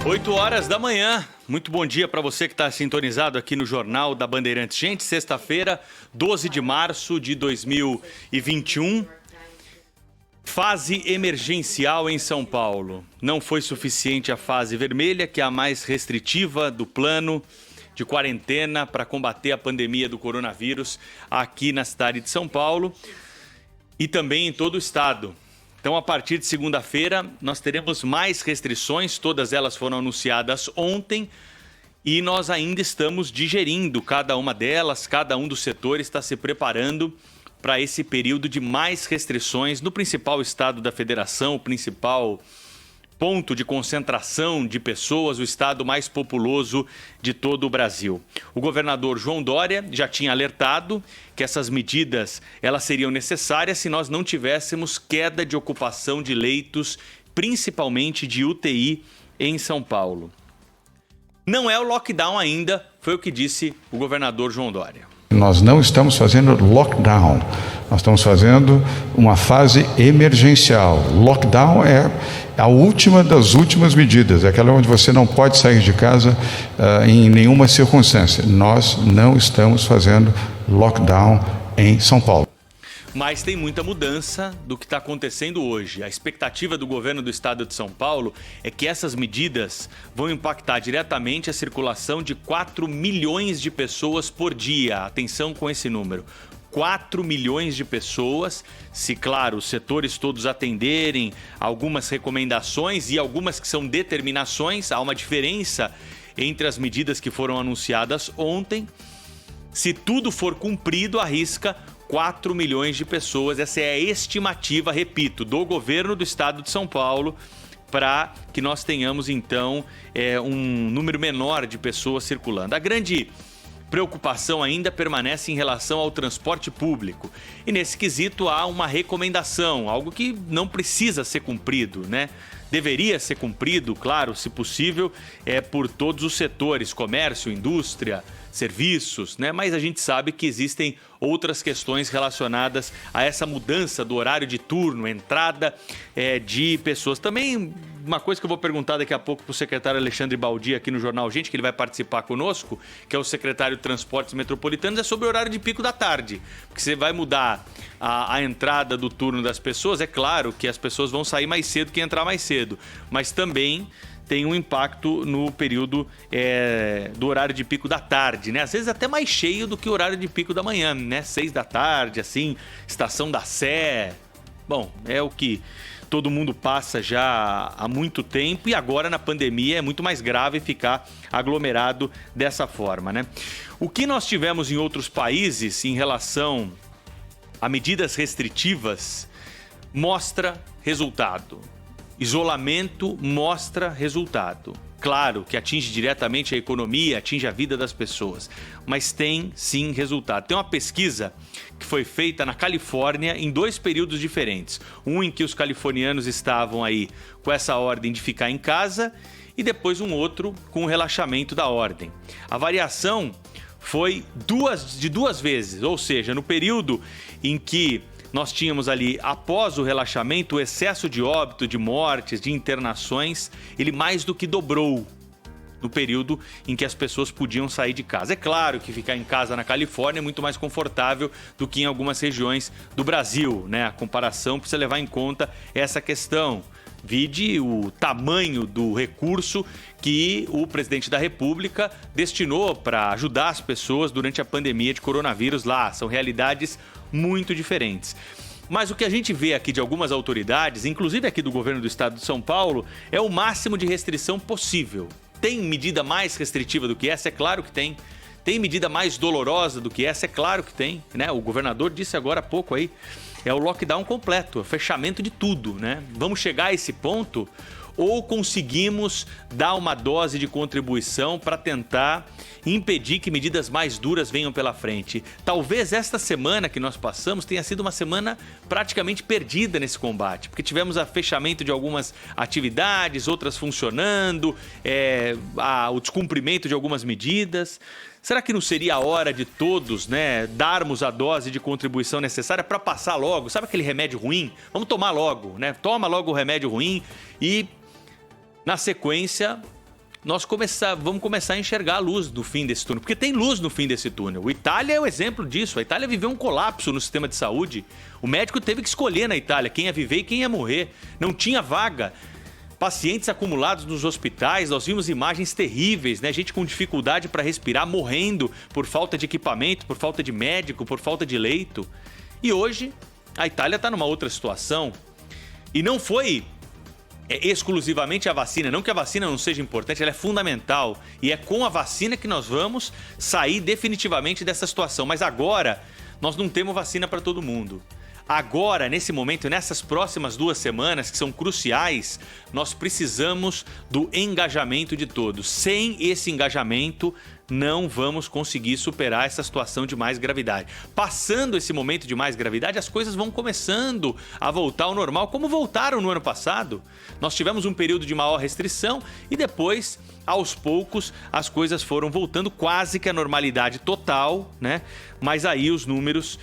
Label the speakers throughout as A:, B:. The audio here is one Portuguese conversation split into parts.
A: 8h. Muito bom dia para você que está sintonizado aqui no Jornal da Bandeirantes. Gente, sexta-feira, 12 de março de 2021. Fase emergencial em São Paulo. Não foi suficiente a fase vermelha, que é a mais restritiva do plano de quarentena para combater a pandemia do coronavírus aqui na cidade de São Paulo e também em todo o estado. Então, a partir de segunda-feira, nós teremos mais restrições, todas elas foram anunciadas ontem e nós ainda estamos digerindo cada uma delas, cada um dos setores está se preparando para esse período de mais restrições no principal estado da federação, o principal ponto de concentração de pessoas, o estado mais populoso de todo o Brasil. O governador João Dória já tinha alertado que essas medidas elas seriam necessárias se nós não tivéssemos queda de ocupação de leitos, principalmente de UTI em São Paulo. Não é o lockdown ainda, foi o que disse o governador João Dória.
B: Nós não estamos fazendo lockdown, nós estamos fazendo uma fase emergencial. Lockdown é a última das últimas medidas, é aquela onde você não pode sair de casa em nenhuma circunstância. Nós não estamos fazendo lockdown em São Paulo.
A: Mas tem muita mudança do que está acontecendo hoje. A expectativa do governo do estado de São Paulo é que essas medidas vão impactar diretamente a circulação de 4 milhões de pessoas por dia. Atenção com esse número. 4 milhões de pessoas, se, claro, os setores todos atenderem algumas recomendações e algumas que são determinações. Há uma diferença entre as medidas que foram anunciadas ontem. Se tudo for cumprido, arrisca 4 milhões de pessoas. Essa é a estimativa, repito, do governo do estado de São Paulo para que nós tenhamos, então, um número menor de pessoas circulando. A grande preocupação ainda permanece em relação ao transporte público. E nesse quesito há uma recomendação, algo que não precisa ser cumprido, né? Deveria ser cumprido, claro, se possível, por todos os setores, comércio, indústria, serviços, né? Mas a gente sabe que existem outras questões relacionadas a essa mudança do horário de turno, entrada de pessoas. Também uma coisa que eu vou perguntar daqui a pouco para o secretário Alexandre Baldi aqui no Jornal Gente, que ele vai participar conosco, que é o secretário de Transportes Metropolitanos, é sobre o horário de pico da tarde. Porque você vai mudar a entrada do turno das pessoas, é claro que as pessoas vão sair mais cedo que entrar mais cedo, mas também tem um impacto no período do horário de pico da tarde, né? Às vezes até mais cheio do que o horário de pico da manhã, né? 6 da tarde, assim, Estação da Sé. Bom, é o que todo mundo passa já há muito tempo e agora na pandemia é muito mais grave ficar aglomerado dessa forma, né? O que nós tivemos em outros países em relação a medidas restritivas mostra resultado. Isolamento mostra resultado. Claro que atinge diretamente a economia, atinge a vida das pessoas, mas tem sim resultado. Tem uma pesquisa que foi feita na Califórnia em 2 períodos diferentes. Um em que os californianos estavam aí com essa ordem de ficar em casa e depois um outro com o relaxamento da ordem. A variação foi de duas vezes, ou seja, no período em que nós tínhamos ali, após o relaxamento, o excesso de óbito, de mortes, de internações, ele mais do que dobrou no período em que as pessoas podiam sair de casa. É claro que ficar em casa na Califórnia é muito mais confortável do que em algumas regiões do Brasil, né? A comparação precisa levar em conta essa questão. Vide o tamanho do recurso que o presidente da República destinou para ajudar as pessoas durante a pandemia de coronavírus lá. São realidades muito diferentes. Mas o que a gente vê aqui de algumas autoridades, inclusive aqui do governo do estado de São Paulo, é o máximo de restrição possível. Tem medida mais restritiva do que essa? É claro que tem. Tem medida mais dolorosa do que essa? É claro que tem, né? O governador disse agora há pouco aí. É o lockdown completo, é o fechamento de tudo, né? Vamos chegar a esse ponto ou conseguimos dar uma dose de contribuição para tentar impedir que medidas mais duras venham pela frente. Talvez esta semana que nós passamos tenha sido uma semana praticamente perdida nesse combate, porque tivemos o fechamento de algumas atividades, outras funcionando, o descumprimento de algumas medidas. Será que não seria a hora de todos, né, darmos a dose de contribuição necessária para passar logo? Sabe aquele remédio ruim? Vamos tomar logo, né? Toma logo o remédio ruim e, na sequência, vamos começar a enxergar a luz no fim desse túnel. Porque tem luz no fim desse túnel. A Itália é o exemplo disso. A Itália viveu um colapso no sistema de saúde. O médico teve que escolher na Itália quem ia viver e quem ia morrer. Não tinha vaga. Pacientes acumulados nos hospitais, nós vimos imagens terríveis, né? Gente com dificuldade para respirar, morrendo por falta de equipamento, por falta de médico, por falta de leito. E hoje, a Itália está numa outra situação. E não foi exclusivamente a vacina, não que a vacina não seja importante, ela é fundamental. E é com a vacina que nós vamos sair definitivamente dessa situação. Mas agora, nós não temos vacina para todo mundo. Agora, nesse momento, nessas próximas 2 semanas, que são cruciais, nós precisamos do engajamento de todos. Sem esse engajamento, não vamos conseguir superar essa situação de mais gravidade. Passando esse momento de mais gravidade, as coisas vão começando a voltar ao normal, como voltaram no ano passado. Nós tivemos um período de maior restrição e depois, aos poucos, as coisas foram voltando quase que à normalidade total, né? Mas aí os números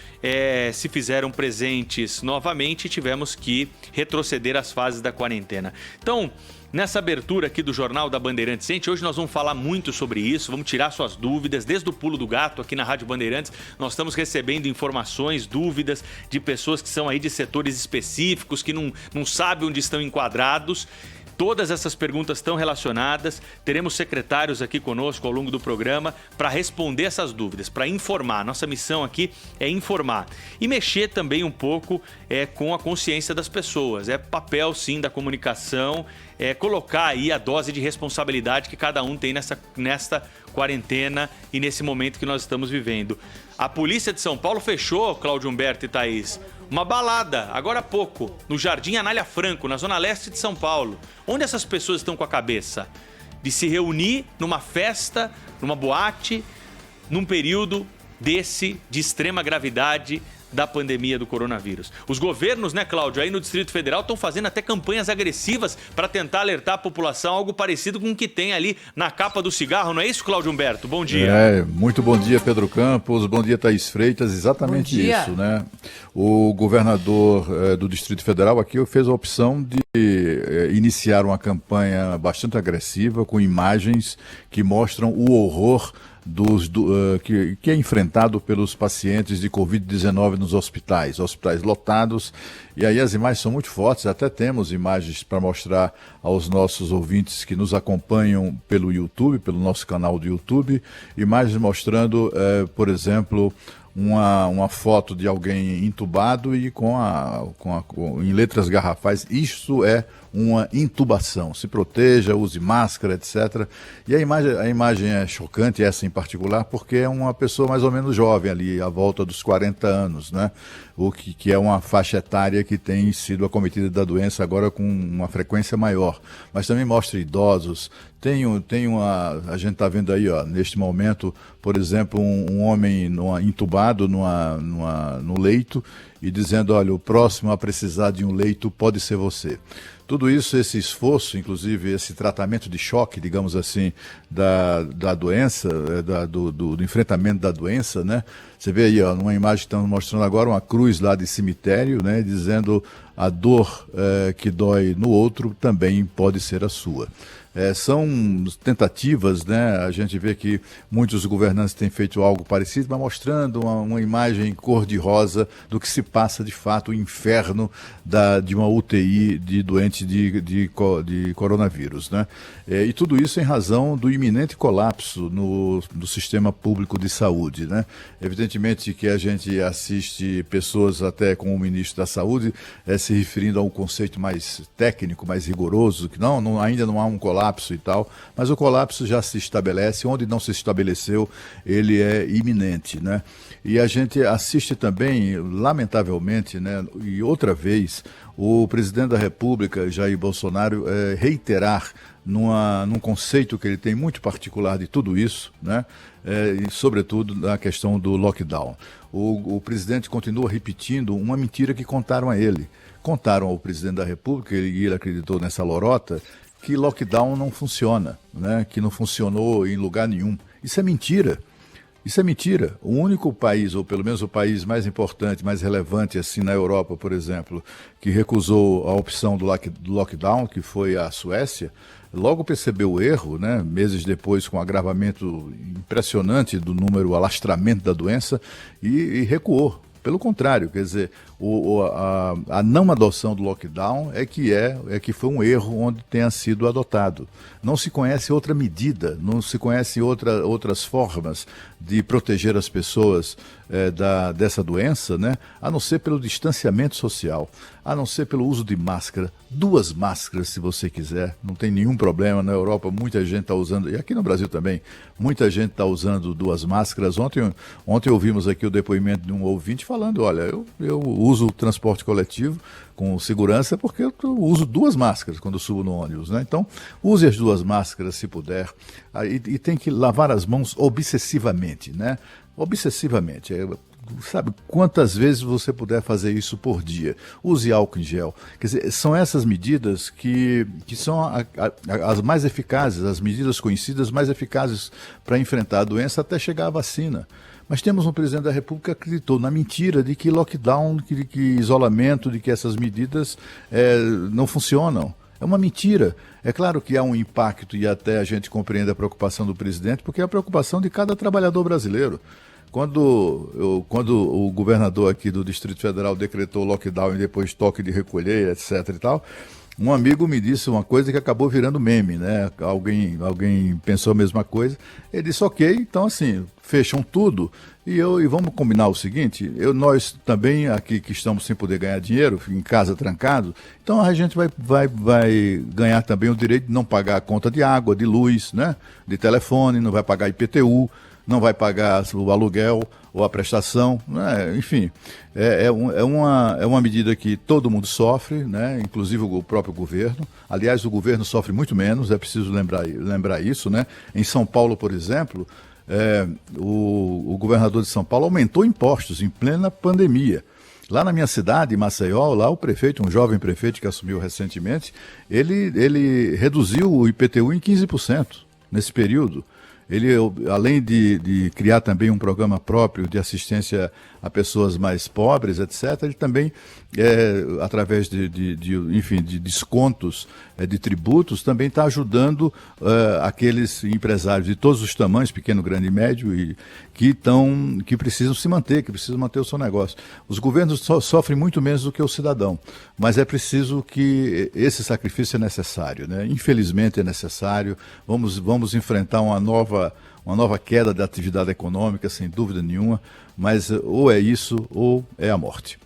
A: se fizeram presentes novamente e tivemos que retroceder às fases da quarentena. Então, nessa abertura aqui do Jornal da Bandeirantes, gente, hoje nós vamos falar muito sobre isso, vamos tirar suas dúvidas. Desde o Pulo do Gato aqui na Rádio Bandeirantes, nós estamos recebendo informações, dúvidas de pessoas que são aí de setores específicos, que não sabem onde estão enquadrados. Todas essas perguntas estão relacionadas, teremos secretários aqui conosco ao longo do programa para responder essas dúvidas, para informar. Nossa missão aqui é informar e mexer também um pouco com a consciência das pessoas. É papel, sim, da comunicação, colocar aí a dose de responsabilidade que cada um tem nesta quarentena e nesse momento que nós estamos vivendo. A Polícia de São Paulo fechou, Cláudio Humberto e Thaís, uma balada, agora há pouco, no Jardim Anália Franco, na zona leste de São Paulo. Onde essas pessoas estão com a cabeça? De se reunir numa festa, numa boate, num período de extrema gravidade da pandemia do coronavírus. Os governos, né, Cláudio, aí no Distrito Federal estão fazendo até campanhas agressivas para tentar alertar a população, algo parecido com o que tem ali na capa do cigarro, não é isso, Cláudio Humberto? Bom dia.
C: Muito bom dia, Pedro Campos, bom dia, Thaís Freitas, exatamente isso, né? O governador do Distrito Federal aqui fez a opção de iniciar uma campanha bastante agressiva, com imagens que mostram o horror que é enfrentado pelos pacientes de Covid-19 nos hospitais lotados, e aí as imagens são muito fortes. Até temos imagens para mostrar aos nossos ouvintes que nos acompanham pelo YouTube, pelo nosso canal do YouTube, imagens mostrando, por exemplo, uma foto de alguém entubado e em letras garrafais, isto é uma intubação, se proteja, use máscara, etc. E a imagem é chocante, essa em particular, porque é uma pessoa mais ou menos jovem ali, à volta dos 40 anos, né? O que é uma faixa etária que tem sido acometida da doença agora com uma frequência maior. Mas também mostra idosos. A gente está vendo aí, ó, neste momento, por exemplo, um homem entubado no leito e dizendo, olha, o próximo a precisar de um leito pode ser você. Tudo isso, esse esforço, inclusive esse tratamento de choque, digamos assim, da doença, do enfrentamento da doença, né? Você vê aí, ó, numa imagem que estamos mostrando agora, uma cruz lá de cemitério, né? Dizendo a dor que dói no outro também pode ser a sua. São tentativas, né? A gente vê que muitos governantes têm feito algo parecido, mas mostrando uma imagem cor-de-rosa do que se passa de fato, o inferno de uma UTI de doente de coronavírus, né? E tudo isso em razão do iminente colapso no sistema público de saúde, né? Evidentemente que a gente assiste pessoas até com o ministro da Saúde se referindo a um conceito mais técnico, mais rigoroso, que ainda não há um colapso e tal, mas o colapso já se estabelece. Onde não se estabeleceu, ele é iminente, né? E a gente assiste também, lamentavelmente, né, e outra vez, o presidente da República, Jair Bolsonaro, reiterar num conceito que ele tem muito particular de tudo isso, né? E sobretudo na questão do lockdown. O presidente continua repetindo uma mentira que contaram a ele. Contaram ao presidente da República, e ele acreditou nessa lorota, que lockdown não funciona, né? Que não funcionou em lugar nenhum. Isso é mentira. Isso é mentira. O único país, ou pelo menos o país mais importante, mais relevante assim na Europa, por exemplo, que recusou a opção do lockdown, que foi a Suécia, logo percebeu o erro, né? Meses depois, com um agravamento impressionante do número, o alastramento da doença, e recuou. Pelo contrário, quer dizer, a não adoção do lockdown é que foi um erro onde tenha sido adotado. Não se conhece outra medida, não se conhece outras formas de proteger as pessoas dessa doença, né? A não ser pelo distanciamento social, a não ser pelo uso de máscara, 2 máscaras se você quiser, não tem nenhum problema. Na Europa muita gente está usando, e aqui no Brasil também, muita gente está usando 2 máscaras. Ontem ouvimos aqui o depoimento de um ouvinte falando, olha, eu uso o transporte coletivo com segurança porque eu uso 2 máscaras quando subo no ônibus, né? Então, use as 2 máscaras se puder, e tem que lavar as mãos obsessivamente, né? Obsessivamente, sabe, quantas vezes você puder fazer isso por dia. Use álcool em gel. Quer dizer, são essas medidas que são as mais eficazes, as medidas conhecidas mais eficazes para enfrentar a doença até chegar à vacina. Mas temos um presidente da República que acreditou na mentira de que lockdown, que isolamento, de que essas medidas não funcionam. É uma mentira. É claro que há um impacto, e até a gente compreende a preocupação do presidente, porque é a preocupação de cada trabalhador brasileiro. Quando o governador aqui do Distrito Federal decretou lockdown e depois toque de recolher, etc. e tal, um amigo me disse uma coisa que acabou virando meme, né? Alguém pensou a mesma coisa. Ele disse, ok, então assim, fecham tudo e vamos combinar o seguinte, nós também aqui que estamos sem poder ganhar dinheiro, em casa trancado, então a gente vai ganhar também o direito de não pagar a conta de água, de luz, né? De telefone, não vai pagar IPTU, não vai pagar o aluguel ou a prestação, né? Enfim, é uma medida que todo mundo sofre, né? Inclusive o próprio governo. Aliás, o governo sofre muito menos, é preciso lembrar isso, né? Em São Paulo, por exemplo, o governador de São Paulo aumentou impostos em plena pandemia. Lá na minha cidade, Maceió, lá o prefeito, um jovem prefeito que assumiu recentemente, ele reduziu o IPTU em 15% nesse período. Ele, além de criar também um programa próprio de assistência a pessoas mais pobres, etc., ele também, através de descontos de tributos, também está ajudando aqueles empresários de todos os tamanhos, pequeno, grande e médio, e que precisam se manter, que precisam manter o seu negócio. Os governos sofrem muito menos do que o cidadão, mas é preciso que esse sacrifício é necessário, né? Infelizmente é necessário. Vamos enfrentar uma nova queda da atividade econômica, sem dúvida nenhuma, mas ou é isso ou é a morte.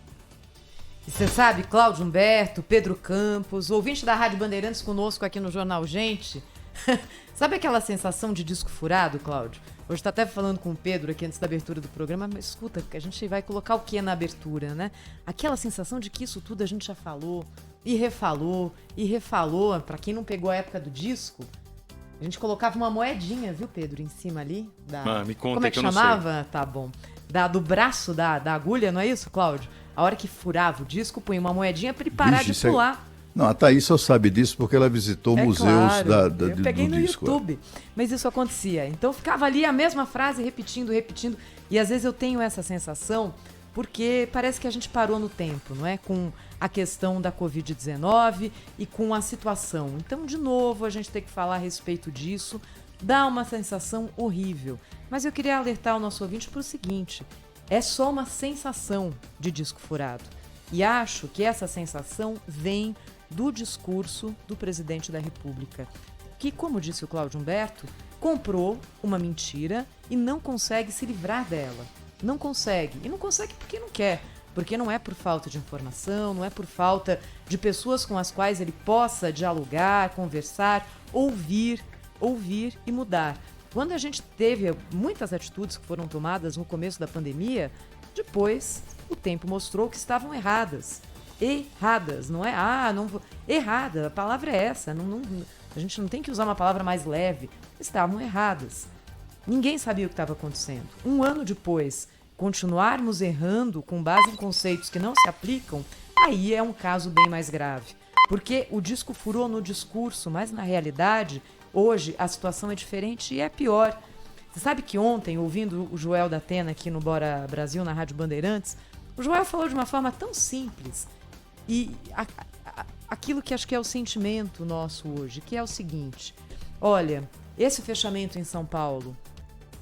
D: E você sabe, Cláudio Humberto, Pedro Campos, ouvinte da Rádio Bandeirantes conosco aqui no Jornal Gente, sabe aquela sensação de disco furado, Cláudio? Hoje está até falando com o Pedro aqui antes da abertura do programa, mas escuta, a gente vai colocar o que na abertura, né? Aquela sensação de que isso tudo a gente já falou, e refalou, para quem não pegou a época do disco, a gente colocava uma moedinha, viu, Pedro, em cima ali?
A: Me conta.
D: Como é que chamava? Tá bom. Do braço da agulha, não é isso, Cláudio? A hora que furava o disco, punha uma moedinha para ele parar de pular.
C: Não, a Thaís só sabe disso porque ela visitou museus
D: eu peguei no disco, YouTube, mas isso acontecia. Então ficava ali a mesma frase repetindo, e às vezes eu tenho essa sensação porque parece que a gente parou no tempo, não é? Com a questão da Covid-19 e com a situação. Então, de novo, a gente tem que falar a respeito disso, dá uma sensação horrível. Mas eu queria alertar o nosso ouvinte para o seguinte, é só uma sensação de disco furado. E acho que essa sensação vem do discurso do presidente da República, que, como disse o Cláudio Humberto, comprou uma mentira e não consegue se livrar dela. Não consegue. E não consegue porque não quer. Porque não é por falta de informação, não é por falta de pessoas com as quais ele possa dialogar, conversar, ouvir e mudar. Quando a gente teve muitas atitudes que foram tomadas no começo da pandemia, depois o tempo mostrou que estavam erradas. Erradas, não é? Errada, a palavra é essa. A gente não tem que usar uma palavra mais leve. Estavam erradas. Ninguém sabia o que estava acontecendo. Um ano depois, continuarmos errando com base em conceitos que não se aplicam, aí é um caso bem mais grave. Porque o disco furou no discurso, mas na realidade, hoje a situação é diferente e é pior. Você sabe que ontem, ouvindo o Joel da Atena aqui no Bora Brasil, na Rádio Bandeirantes, o Joel falou de uma forma tão simples e aquilo que acho que é o sentimento nosso hoje, que é o seguinte: olha, esse fechamento em São Paulo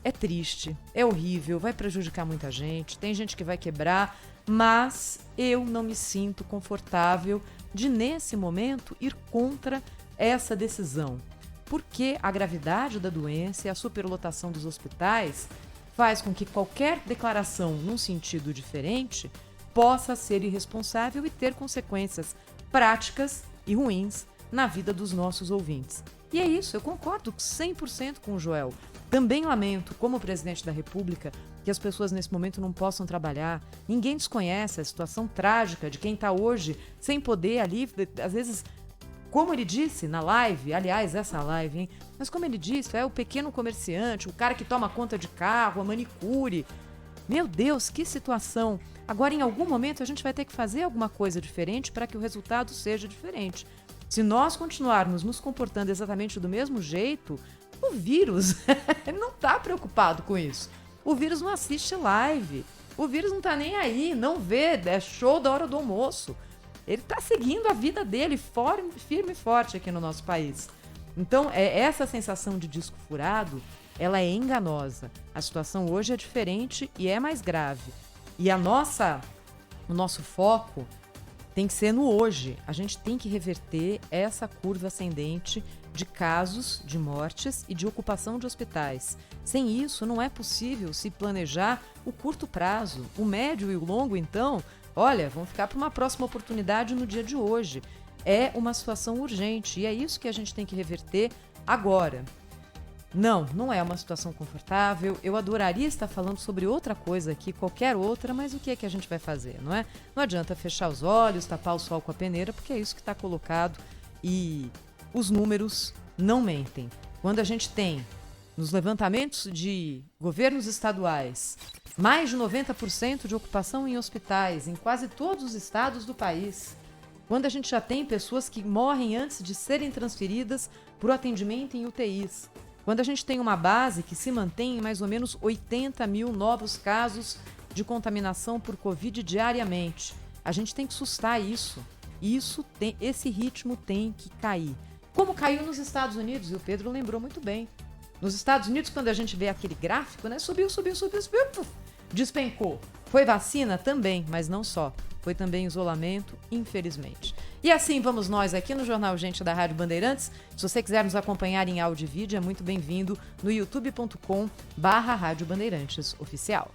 D: é triste, é horrível, vai prejudicar muita gente, tem gente que vai quebrar, mas eu não me sinto confortável de, nesse momento, ir contra essa decisão. Porque a gravidade da doença e a superlotação dos hospitais faz com que qualquer declaração num sentido diferente possa ser irresponsável e ter consequências práticas e ruins na vida dos nossos ouvintes. E é isso, eu concordo 100% com o Joel. Também lamento, como presidente da República, que as pessoas nesse momento não possam trabalhar. Ninguém desconhece a situação trágica de quem está hoje sem poder ali, às vezes, como ele disse na live, aliás, essa live, hein? Mas como ele disse, é o pequeno comerciante, o cara que toma conta de carro, a manicure. Meu Deus, que situação! Agora, em algum momento, a gente vai ter que fazer alguma coisa diferente para que o resultado seja diferente. Se nós continuarmos nos comportando exatamente do mesmo jeito, o vírus não está preocupado com isso. O vírus não assiste live. O vírus não está nem aí, não vê, é show da hora do almoço. Ele está seguindo a vida dele firme e forte aqui no nosso país. Então, essa sensação de disco furado, ela é enganosa. A situação hoje é diferente e é mais grave. E o nosso foco tem que ser no hoje. A gente tem que reverter essa curva ascendente de casos, de mortes e de ocupação de hospitais. Sem isso, não é possível se planejar o curto prazo. O médio e o longo, então, olha, vão ficar para uma próxima oportunidade no dia de hoje. É uma situação urgente e é isso que a gente tem que reverter agora. Não é uma situação confortável. Eu adoraria estar falando sobre outra coisa aqui, qualquer outra, mas o que é que a gente vai fazer, não é? Não adianta fechar os olhos, tapar o sol com a peneira, porque é isso que está colocado e os números não mentem. Quando a gente tem, nos levantamentos de governos estaduais, mais de 90% de ocupação em hospitais, em quase todos os estados do país, quando a gente já tem pessoas que morrem antes de serem transferidas para o atendimento em UTIs, quando a gente tem uma base que se mantém em mais ou menos 80 mil novos casos de contaminação por Covid diariamente, a gente tem que sustar isso. Esse ritmo tem que cair. Como caiu nos Estados Unidos, e o Pedro lembrou muito bem. Nos Estados Unidos, quando a gente vê aquele gráfico, né, subiu, despencou. Foi vacina? Também, mas não só. Foi também isolamento, infelizmente. E assim vamos nós aqui no Jornal Gente da Rádio Bandeirantes. Se você quiser nos acompanhar em áudio e vídeo, é muito bem-vindo no youtube.com/Rádio Bandeirantes Oficial.